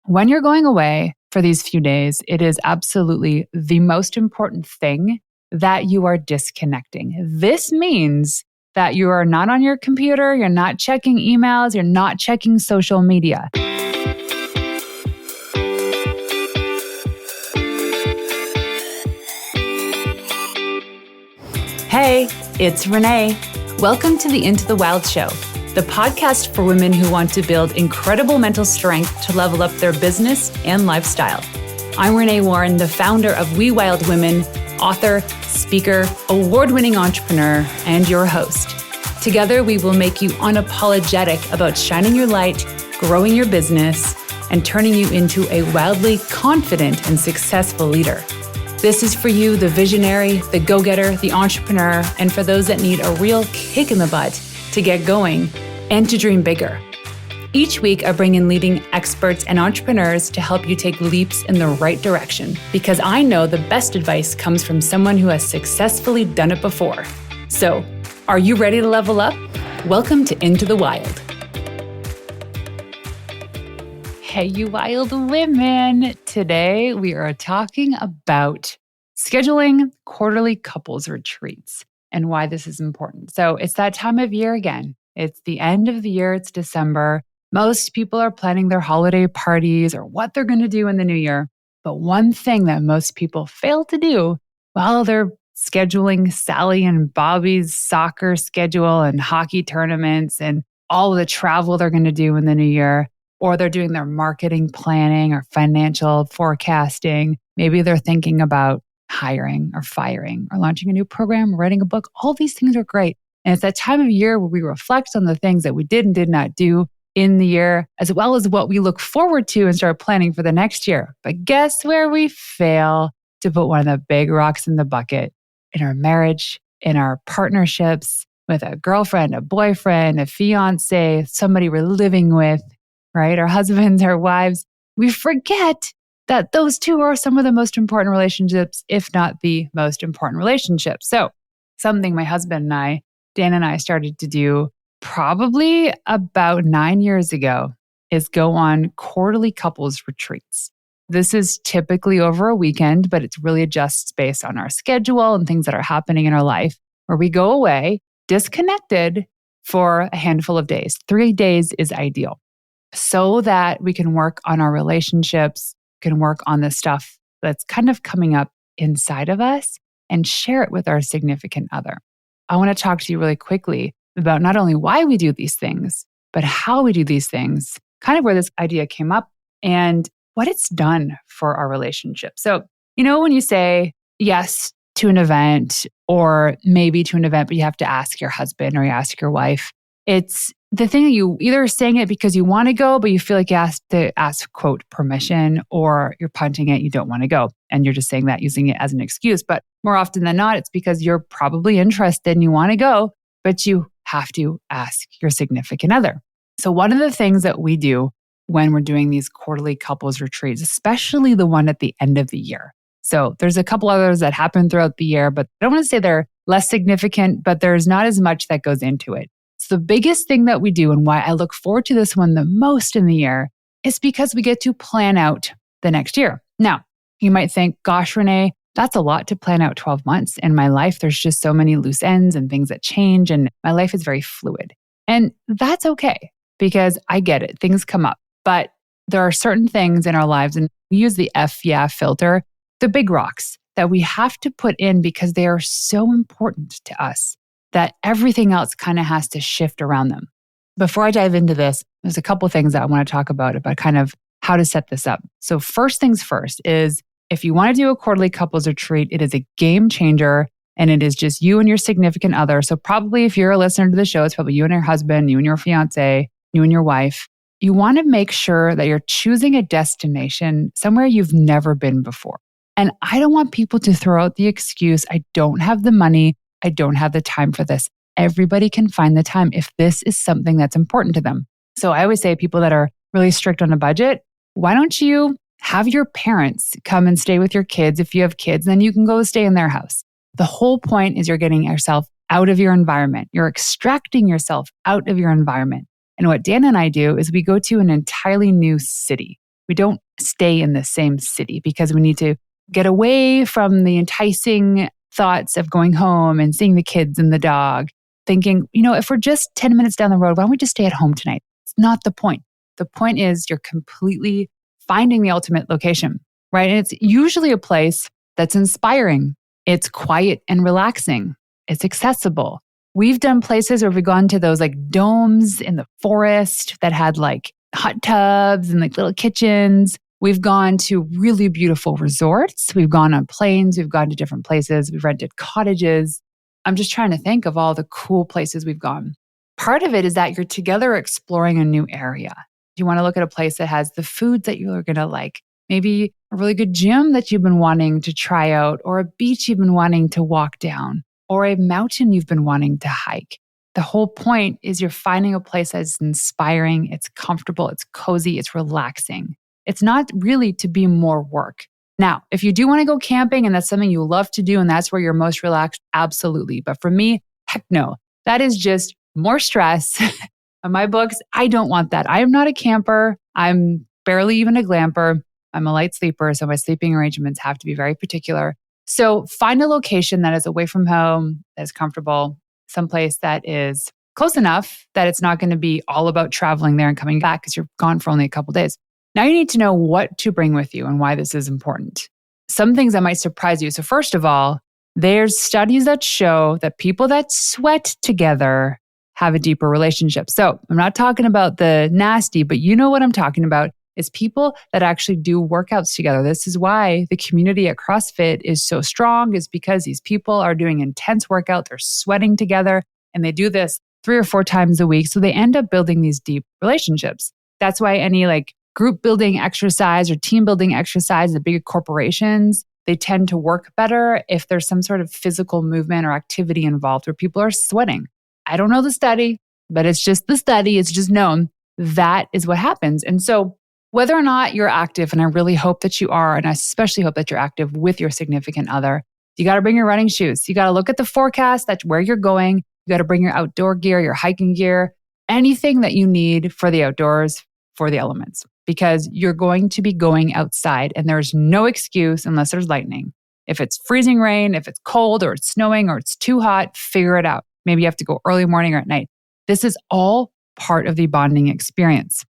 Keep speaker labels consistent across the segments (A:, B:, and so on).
A: When you're going away for these few days, it is absolutely the most important thing that you are disconnecting. This means that you are not on your computer, you're not checking emails, you're not checking social media. Hey, it's Renee. Welcome to the Into the Wild Show, the podcast for women who want to build incredible mental strength to level up their business and lifestyle. I'm Renee Warren, the founder of We Wild Women, author, speaker, award-winning entrepreneur, and your host. Together, we will make you unapologetic about shining your light, growing your business, and turning you into a wildly confident and successful leader. This is for you, the visionary, the go-getter, the entrepreneur, and for those that need a real kick in the butt to get going and to dream bigger. Each week, I bring in leading experts and entrepreneurs to help you take leaps in the right direction, because I know the best advice comes from someone who has successfully done it before. So, are you ready to level up? Welcome to Into the Wild. Hey, you wild women. Today, we are talking about scheduling quarterly couples retreats and why this is important. So it's that time of year again. It's the end of the year. It's December. Most people are planning their holiday parties or what they're going to do in the new year. But one thing that most people fail to do while they're scheduling Sally and Bobby's soccer schedule and hockey tournaments and all of the travel they're going to do in the new year, or they're doing their marketing planning or financial forecasting. Maybe they're thinking about hiring or firing or launching a new program, writing a book. All these things are great. And it's that time of year where we reflect on the things that we did and did not do in the year, as well as what we look forward to and start planning for the next year. But guess where we fail to put one of the big rocks in the bucket? In our marriage, in our partnerships, with a girlfriend, a boyfriend, a fiancé, somebody we're living with, right? Our husbands, our wives. We forget that those two are some of the most important relationships, if not the most important relationships. So something my husband and I, Dan and I, started to do probably about 9 years ago is go on quarterly couples retreats. This is typically over a weekend, but it's really adjusts based on our schedule and things that are happening in our life, where we go away disconnected for a handful of days. 3 days is ideal, so that we can work on our relationships, can work on the stuff that's kind of coming up inside of us and share it with our significant other. I want to talk to you really quickly about not only why we do these things, but how we do these things, kind of where this idea came up and what it's done for our relationship. So, when you say yes to an event or maybe to an event, but you have to ask your husband or you ask your wife, it's the thing that you either are saying it because you want to go, but you feel like you have to ask, quote, permission, or you're punting it, you don't want to go. And you're just saying that, using it as an excuse. But more often than not, it's because you're probably interested and you want to go, but you have to ask your significant other. So one of the things that we do when we're doing these quarterly couples retreats, especially the one at the end of the year. So there's a couple others that happen throughout the year, but I don't want to say they're less significant, but there's not as much that goes into it. So the biggest thing that we do and why I look forward to this one the most in the year is because we get to plan out the next year. Now, you might think, gosh, Renee, that's a lot to plan out 12 months. In my life, there's just so many loose ends and things that change, and my life is very fluid. And that's okay, because I get it. Things come up. But there are certain things in our lives, and we use the yeah filter, the big rocks that we have to put in because they are so important to us that everything else kind of has to shift around them. Before I dive into this, there's a couple things that I want to talk about kind of how to set this up. So first things first is, if you want to do a quarterly couples retreat, it is a game changer, and it is just you and your significant other. So probably if you're a listener to the show, it's probably you and your husband, you and your fiance, you and your wife. You want to make sure that you're choosing a destination somewhere you've never been before. And I don't want people to throw out the excuse, I don't have the money, I don't have the time for this. Everybody can find the time if this is something that's important to them. So I always say, people that are really strict on a budget, why don't you have your parents come and stay with your kids if you have kids, then you can go stay in their house. The whole point is you're getting yourself out of your environment. You're extracting yourself out of your environment. And what Dan and I do is we go to an entirely new city. We don't stay in the same city because we need to get away from the enticing thoughts of going home and seeing the kids and the dog, thinking, if we're just 10 minutes down the road, why don't we just stay at home tonight? It's not the point. The point is you're completely finding the ultimate location, right? And it's usually a place that's inspiring. It's quiet and relaxing. It's accessible. We've done places where we've gone to those like domes in the forest that had like hot tubs and like little kitchens. We've gone to really beautiful resorts. We've gone on planes. We've gone to different places. We've rented cottages. I'm just trying to think of all the cool places we've gone. Part of it is that you're together exploring a new area. You want to look at a place that has the foods that you're going to like, maybe a really good gym that you've been wanting to try out, or a beach you've been wanting to walk down, or a mountain you've been wanting to hike. The whole point is you're finding a place that's inspiring, it's comfortable, it's cozy, it's relaxing. It's not really to be more work. Now, if you do want to go camping and that's something you love to do and that's where you're most relaxed, absolutely. But for me, heck no. That is just more stress. On my books, I don't want that. I am not a camper. I'm barely even a glamper. I'm a light sleeper, so my sleeping arrangements have to be very particular. So find a location that is away from home, that is comfortable, someplace that is close enough that it's not going to be all about traveling there and coming back because you're gone for only a couple days. Now you need to know what to bring with you and why this is important. Some things that might surprise you. So first of all, there's studies that show that people that sweat together have a deeper relationship. So I'm not talking about the nasty, but you know what I'm talking about. Is people that actually do workouts together. This is why the community at CrossFit is so strong, is because these people are doing intense workout, they're sweating together, and they do this 3 or 4 times a week. So they end up building these deep relationships. That's why any like group building exercise or team building exercise, the big corporations, they tend to work better if there's some sort of physical movement or activity involved where people are sweating. I don't know the study, but it's just the study. It's just known that is what happens. And so whether or not you're active, and I really hope that you are, and I especially hope that you're active with your significant other, you got to bring your running shoes. You got to look at the forecast, that's where you're going. You got to bring your outdoor gear, your hiking gear, anything that you need for the outdoors, for the elements, because you're going to be going outside and there's no excuse unless there's lightning. If it's freezing rain, if it's cold or it's snowing or it's too hot, figure it out. Maybe you have to go early morning or at night. This is all part of the bonding experience.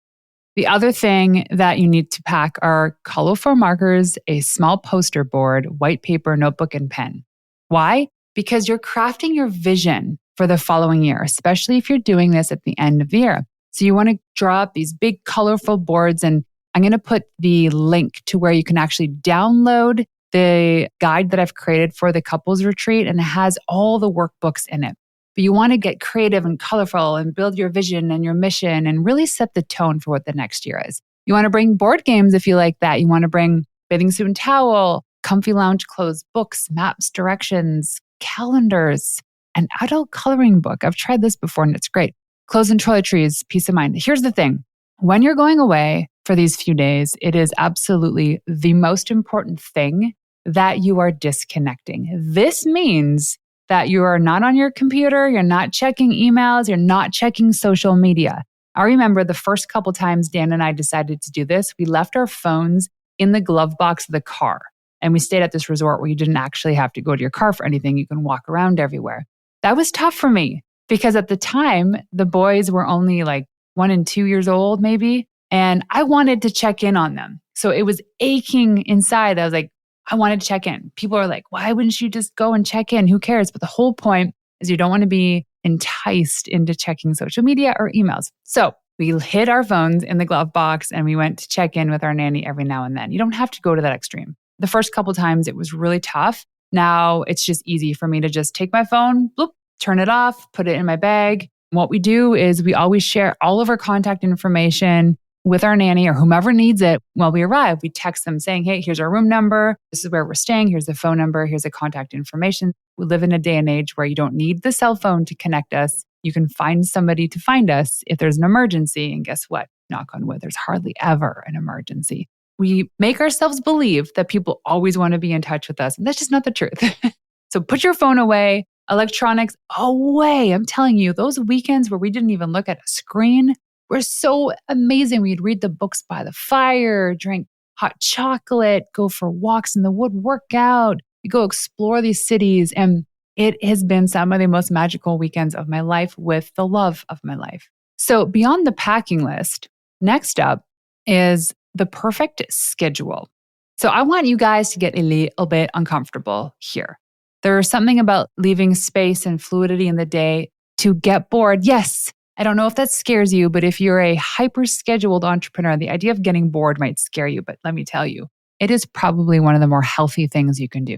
A: The other thing that you need to pack are colorful markers, a small poster board, white paper, notebook, and pen. Why? Because you're crafting your vision for the following year, especially if you're doing this at the end of the year. So you want to draw up these big colorful boards, and I'm going to put the link to where you can actually download the guide that I've created for the couples retreat, and it has all the workbooks in it. But you want to get creative and colorful and build your vision and your mission and really set the tone for what the next year is. You want to bring board games if you like that. You want to bring bathing suit and towel, comfy lounge clothes, books, maps, directions, calendars, an adult coloring book. I've tried this before and it's great. Clothes and toiletries, peace of mind. Here's the thing. When you're going away for these few days, it is absolutely the most important thing that you are disconnecting. This means that you are not on your computer, you're not checking emails, you're not checking social media. I remember the first couple times Dan and I decided to do this, we left our phones in the glove box of the car. And we stayed at this resort where you didn't actually have to go to your car for anything. You can walk around everywhere. That was tough for me because at the time, the boys were only like 1 and 2 years old, maybe. And I wanted to check in on them. So it was aching inside. I was like, I wanted to check in. People are like, why wouldn't you just go and check in? Who cares? But the whole point is you don't want to be enticed into checking social media or emails. So we hid our phones in the glove box and we went to check in with our nanny every now and then. You don't have to go to that extreme. The first couple times it was really tough. Now it's just easy for me to just take my phone, bloop, turn it off, put it in my bag. What we do is we always share all of our contact information with our nanny or whomever needs it. While we arrive, we text them saying, hey, here's our room number. This is where we're staying. Here's the phone number. Here's the contact information. We live in a day and age where you don't need the cell phone to connect us. You can find somebody to find us if there's an emergency. And guess what? Knock on wood, there's hardly ever an emergency. We make ourselves believe that people always want to be in touch with us. And that's just not the truth. So put your phone away, electronics away. I'm telling you, those weekends where we didn't even look at a screen, were so amazing. We'd read the books by the fire, drink hot chocolate, go for walks in the wood, work out, we go explore these cities. And it has been some of the most magical weekends of my life with the love of my life. So beyond the packing list, next up is the perfect schedule. So I want you guys to get a little bit uncomfortable here. There's something about leaving space and fluidity in the day to get bored. Yes, I don't know if that scares you, but if you're a hyper-scheduled entrepreneur, the idea of getting bored might scare you. But let me tell you, it is probably one of the more healthy things you can do.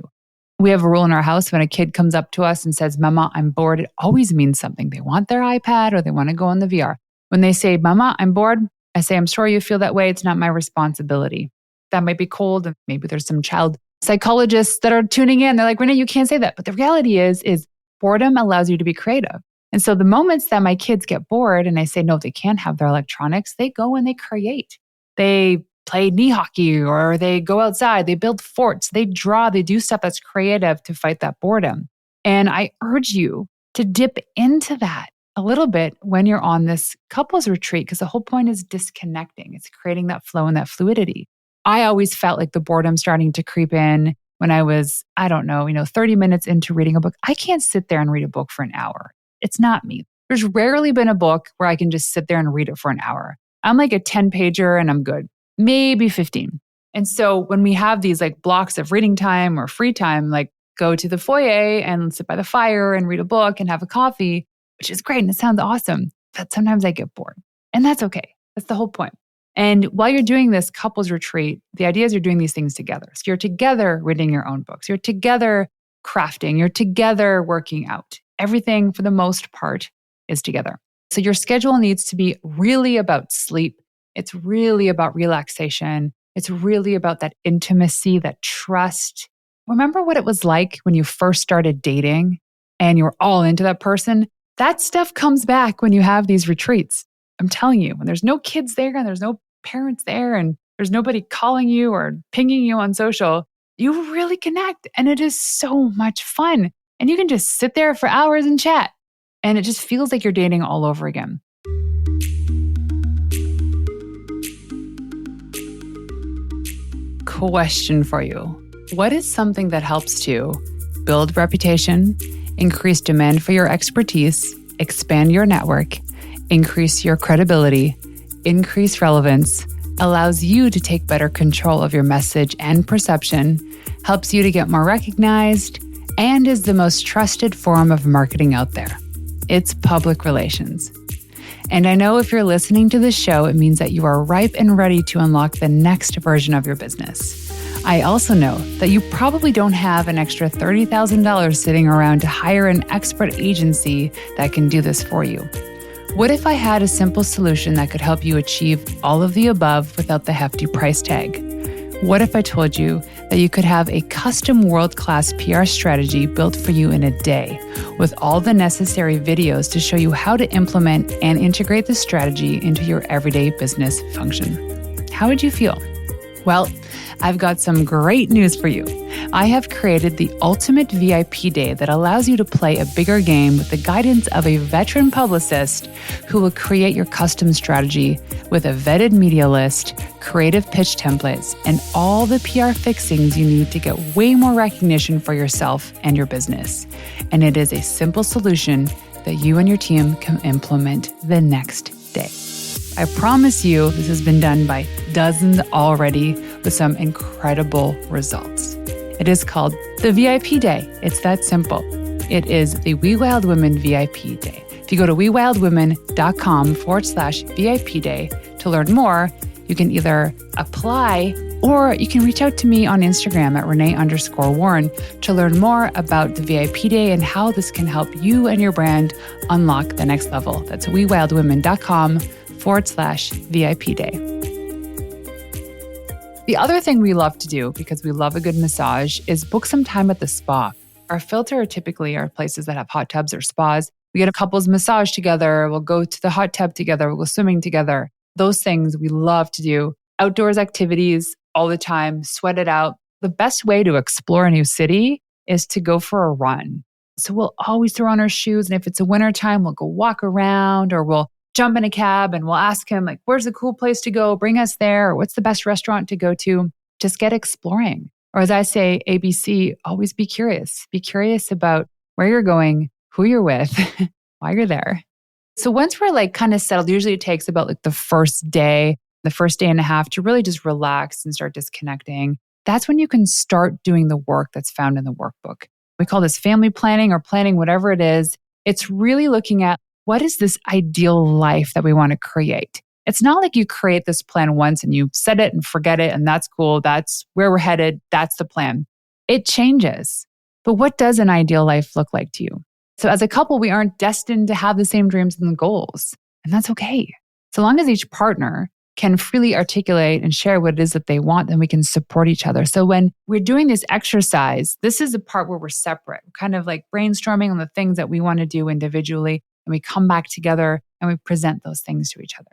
A: We have a rule in our house when a kid comes up to us and says, Mama, I'm bored, it always means something. They want their iPad or they want to go on the VR. When they say, Mama, I'm bored, I say, I'm sorry you feel that way. It's not my responsibility. That might be cold. And maybe there's some child psychologists that are tuning in. They're like, Renee, you can't say that. But the reality is boredom allows you to be creative. And so the moments that my kids get bored and I say, no, they can't have their electronics, they go and they create. They play knee hockey or they go outside, they build forts, they draw, they do stuff that's creative to fight that boredom. And I urge you to dip into that a little bit when you're on this couples retreat, because the whole point is disconnecting. It's creating that flow and that fluidity. I always felt like the boredom starting to creep in when I was, 30 minutes into reading a book. I can't sit there and read a book for an hour. It's not me. There's rarely been a book where I can just sit there and read it for an hour. I'm like a 10-pager and I'm good, maybe 15. And so when we have these like blocks of reading time or free time, like go to the foyer and sit by the fire and read a book and have a coffee, which is great and it sounds awesome. But sometimes I get bored and that's okay. That's the whole point. And while you're doing this couples retreat, the idea is you're doing these things together. So you're together reading your own books. You're together crafting. You're together working out. Everything, for the most part, is together. So your schedule needs to be really about sleep. It's really about relaxation. It's really about that intimacy, that trust. Remember what it was like when you first started dating and you were all into that person? That stuff comes back when you have these retreats. I'm telling you, when there's no kids there and there's no parents there and there's nobody calling you or pinging you on social, you really connect. And it is so much fun. And you can just sit there for hours and chat. And it just feels like you're dating all over again. Question for you. What is something that helps to build reputation, increase demand for your expertise, expand your network, increase your credibility, increase relevance, allows you to take better control of your message and perception, helps you to get more recognized, and is the most trusted form of marketing out there? It's public relations. And I know if you're listening to this show, it means that you are ripe and ready to unlock the next version of your business. I also know that you probably don't have an extra $30,000 sitting around to hire an expert agency that can do this for you. What if I had a simple solution that could help you achieve all of the above without the hefty price tag? What if I told you that you could have a custom world-class PR strategy built for you in a day with all the necessary videos to show you how to implement and integrate the strategy into your everyday business function? How would you feel? Well, I've got some great news for you. I have created the ultimate VIP day that allows you to play a bigger game with the guidance of a veteran publicist who will create your custom strategy with a vetted media list, creative pitch templates, and all the PR fixings you need to get way more recognition for yourself and your business. And it is a simple solution that you and your team can implement the next day. I promise you, this has been done by dozens already with some incredible results. It is called the VIP Day. It's that simple. It is the We Wild Women VIP Day. If you go to wewildwomen.com/VIP Day to learn more, you can either apply or you can reach out to me on Instagram at Renee_Warren to learn more about the VIP Day and how this can help you and your brand unlock the next level. That's wewildwomen.com/VIP Day. The other thing we love to do, because we love a good massage, is book some time at the spa. Our filter typically are places that have hot tubs or spas. We get a couple's massage together. We'll go to the hot tub together. We'll go swimming together. Those things we love to do. Outdoors activities all the time, sweat it out. The best way to explore a new city is to go for a run. So we'll always throw on our shoes. And if it's a winter time, we'll go walk around or we'll jump in a cab and we'll ask him, like, where's the cool place to go? Bring us there. Or what's the best restaurant to go to? Just get exploring. Or as I say, ABC, always be curious. Be curious about where you're going, who you're with, why you're there. So once we're like kind of settled, usually it takes about like the first day and a half to really just relax and start disconnecting. That's when you can start doing the work that's found in the workbook. We call this family planning or planning, whatever it is. It's really looking at what is this ideal life that we want to create. It's not like you create this plan once and you set it and forget it, and that's cool. That's where we're headed. That's the plan. It changes. But what does an ideal life look like to you? So as a couple, we aren't destined to have the same dreams and goals, and that's okay. So long as each partner can freely articulate and share what it is that they want, then we can support each other. So when we're doing this exercise, this is the part where we're separate, kind of like brainstorming on the things that we want to do individually, and we come back together and we present those things to each other.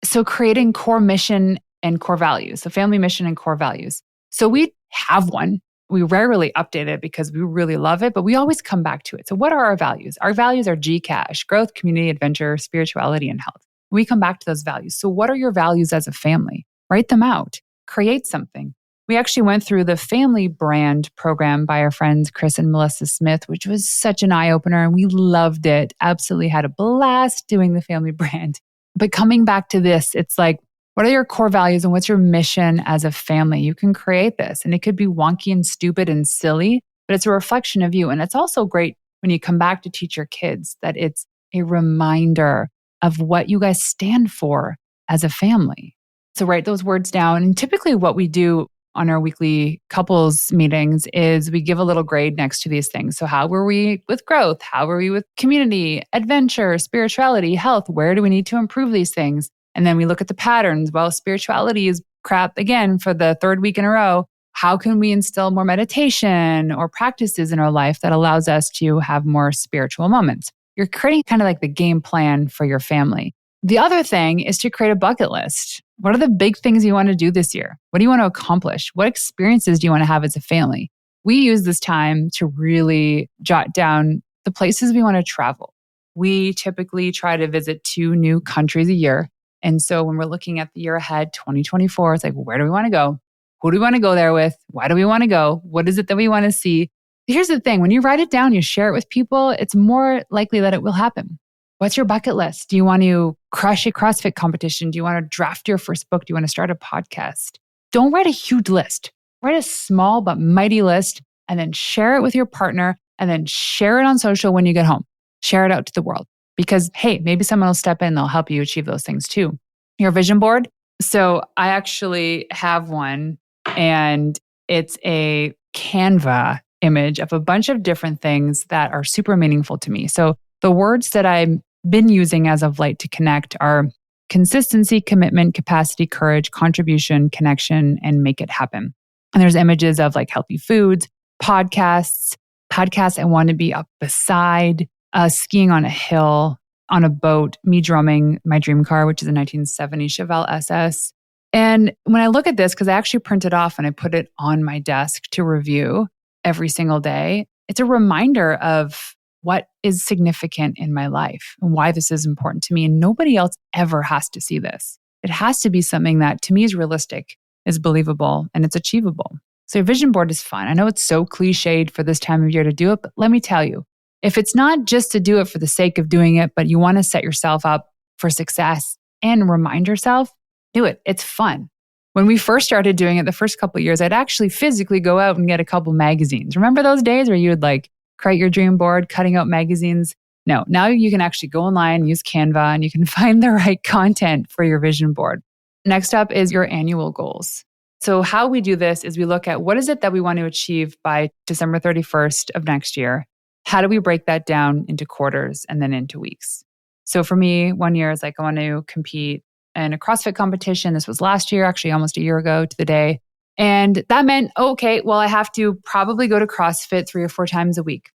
A: So creating core mission and core values, so family mission and core values. So we have one. We rarely update it because we really love it, but we always come back to it. So what are our values? Our values are GCASH, growth, community, adventure, spirituality, and health. We come back to those values. So what are your values as a family? Write them out. Create something. We actually went through the family brand program by our friends Chris and Melissa Smith, which was such an eye-opener, and we loved it. Absolutely had a blast doing the family brand. But coming back to this, it's like, what are your core values and what's your mission as a family? You can create this, and it could be wonky and stupid and silly, but it's a reflection of you. And it's also great when you come back to teach your kids that it's a reminder of what you guys stand for as a family. So write those words down. And typically what we do on our weekly couples meetings is we give a little grade next to these things. So how were we with growth? How were we with community, adventure, spirituality, health? Where do we need to improve these things? And then we look at the patterns. Well, spirituality is crap again for the third week in a row. How can we instill more meditation or practices in our life that allows us to have more spiritual moments? You're creating kind of like the game plan for your family. The other thing is to create a bucket list. What are the big things you want to do this year? What do you want to accomplish? What experiences do you want to have as a family? We use this time to really jot down the places we want to travel. We typically try to visit 2 new countries a year. And so when we're looking at the year ahead, 2024, it's like, where do we want to go? Who do we want to go there with? Why do we want to go? What is it that we want to see? Here's the thing. When you write it down, you share it with people, it's more likely that it will happen. What's your bucket list? Do you want to crush a CrossFit competition? Do you want to draft your first book? Do you want to start a podcast? Don't write a huge list. Write a small but mighty list and then share it with your partner and then share it on social when you get home. Share it out to the world because, hey, maybe someone will step in. They'll help you achieve those things too. Your vision board. So I actually have one and it's a Canva image of a bunch of different things that are super meaningful to me. So the words that I've been using as of late to connect are consistency, commitment, capacity, courage, contribution, connection, and make it happen. And there's images of like healthy foods, podcasts I want to be up beside, skiing on a hill, on a boat, me drumming my dream car, which is a 1970 Chevelle SS. And when I look at this, because I actually print it off and I put it on my desk to review every single day, it's a reminder of what is significant in my life and why this is important to me. And nobody else ever has to see this. It has to be something that to me is realistic, is believable, and it's achievable. So your vision board is fun. I know it's so cliched for this time of year to do it, but let me tell you, if it's not just to do it for the sake of doing it, but you want to set yourself up for success and remind yourself, do it. It's fun. When we first started doing it the first couple of years, I'd actually physically go out and get a couple magazines. Remember those days where you would like create your dream board, cutting out magazines? No, now you can actually go online, use Canva, and you can find the right content for your vision board. Next up is your annual goals. So how we do this is we look at what is it that we want to achieve by December 31st of next year? How do we break that down into quarters and then into weeks? So for me, 1 year is like I want to compete in a CrossFit competition. This was last year, actually almost a year ago to the day. And that meant, okay, well, I have to probably go to CrossFit 3 or 4 times a week.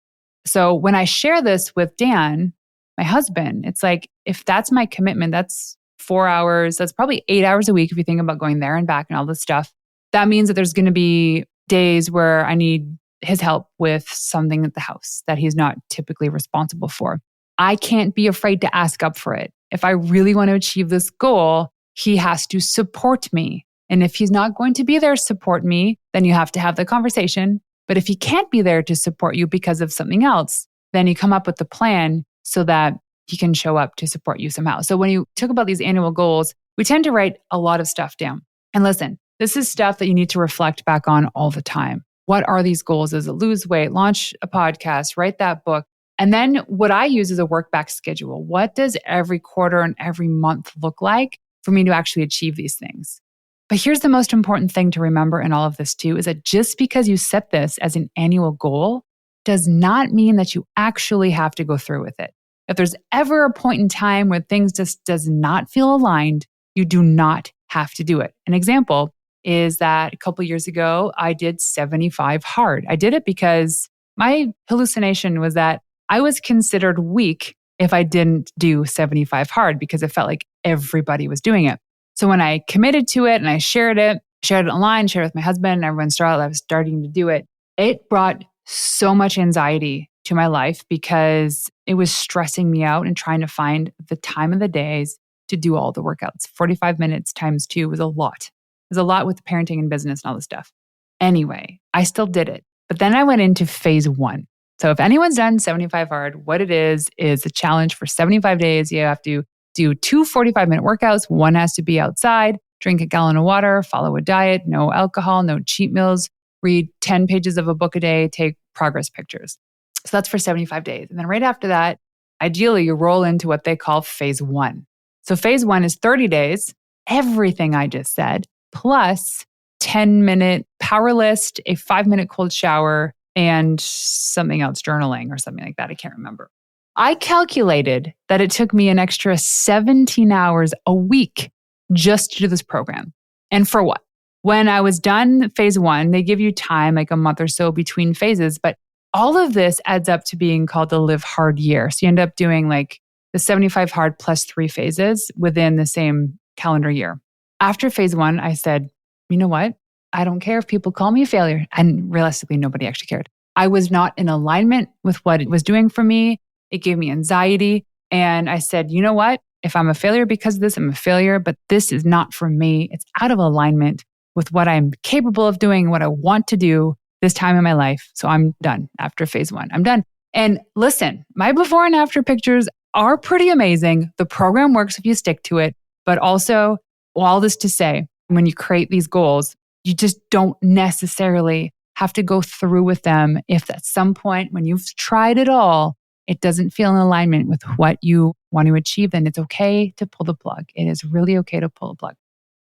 A: So when I share this with Dan, my husband, it's like, if that's my commitment, that's 4 hours, that's probably 8 hours a week if you think about going there and back and all this stuff. That means that there's going to be days where I need his help with something at the house that he's not typically responsible for. I can't be afraid to ask up for it. If I really want to achieve this goal, he has to support me. And if he's not going to be there to support me, then you have to have the conversation. But if he can't be there to support you because of something else, then you come up with the plan so that he can show up to support you somehow. So when you talk about these annual goals, we tend to write a lot of stuff down. And listen, this is stuff that you need to reflect back on all the time. What are these goals? Is it lose weight, launch a podcast, write that book? And then what I use is a work back schedule. What does every quarter and every month look like for me to actually achieve these things? But here's the most important thing to remember in all of this too, is that just because you set this as an annual goal does not mean that you actually have to go through with it. If there's ever a point in time where things just does not feel aligned, you do not have to do it. An example is that a couple of years ago, I did 75 hard. I did it because my hallucination was that I was considered weak if I didn't do 75 hard because it felt like everybody was doing it. So when I committed to it and I shared it online, shared it with my husband, and everyone saw I was starting to do it, it brought so much anxiety to my life because it was stressing me out and trying to find the time of the days to do all the workouts. 45 minutes times 2 was a lot. It was a lot with parenting and business and all this stuff. Anyway, I still did it. But then I went into phase 1. So if anyone's done 75 hard, what it is a challenge for 75 days. You have to do 2 45-minute workouts. One has to be outside, drink a gallon of water, follow a diet, no alcohol, no cheat meals, read 10 pages of a book a day, take progress pictures. So that's for 75 days. And then right after that, ideally, you roll into what they call phase 1. So phase 1 is 30 days, everything I just said, plus 10-minute power list, a 5-minute cold shower, and something else, journaling or something like that. I can't remember. I calculated that it took me an extra 17 hours a week just to do this program. And for what? When I was done phase 1, they give you time, like a month or so between phases, but all of this adds up to being called the Live Hard year. So you end up doing like the 75 hard plus 3 phases within the same calendar year. After phase 1, I said, you know what? I don't care if people call me a failure. And realistically, nobody actually cared. I was not in alignment with what it was doing for me. It gave me anxiety. And I said, you know what? If I'm a failure because of this, I'm a failure, but this is not for me. It's out of alignment with what I'm capable of doing, what I want to do this time in my life. So I'm done after phase 1. I'm done. And listen, my before and after pictures are pretty amazing. The program works if you stick to it. But also, all this to say, when you create these goals, you just don't necessarily have to go through with them if at some point when you've tried it all, it doesn't feel in alignment with what you want to achieve, then it's okay to pull the plug. It is really okay to pull the plug.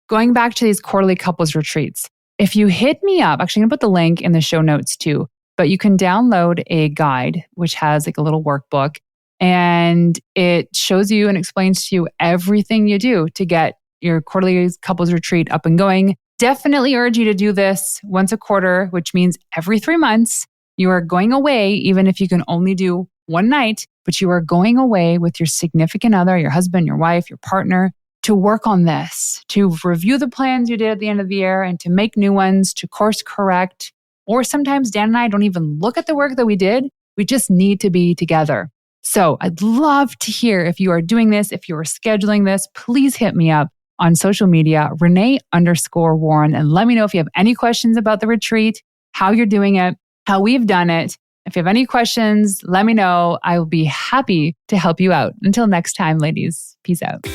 A: Going back to these quarterly couples retreats, if you hit me up, actually I'm going to put the link in the show notes too, but you can download a guide, which has like a little workbook, and it shows you and explains to you everything you do to get your quarterly couples retreat up and going. Definitely urge you to do this once a quarter, which means every 3 months. You are going away, even if you can only do one night, but you are going away with your significant other, your husband, your wife, your partner, to work on this, to review the plans you did at the end of the year and to make new ones, to course correct. Or sometimes Dan and I don't even look at the work that we did. We just need to be together. So I'd love to hear if you are doing this, if you are scheduling this, please hit me up on social media, Renee_Warren, and let me know if you have any questions about the retreat, how you're doing it, how we've done it. If you have any questions, let me know. I will be happy to help you out. Until next time, ladies, peace out.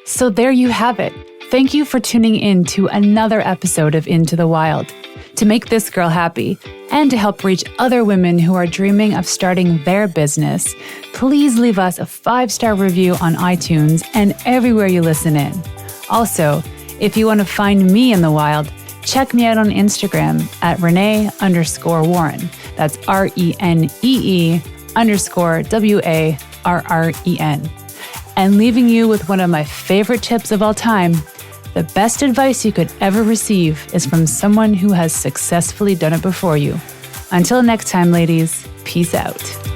A: So there you have it. Thank you for tuning in to another episode of Into the Wild. To make this girl happy and to help reach other women who are dreaming of starting their business, please leave us a 5-star review on iTunes and everywhere you listen in. Also, if you want to find me in the wild, check me out on Instagram at Renee_Warren. That's RENEE_WARREN. And leaving you with one of my favorite tips of all time, the best advice you could ever receive is from someone who has successfully done it before you. Until next time, ladies, peace out.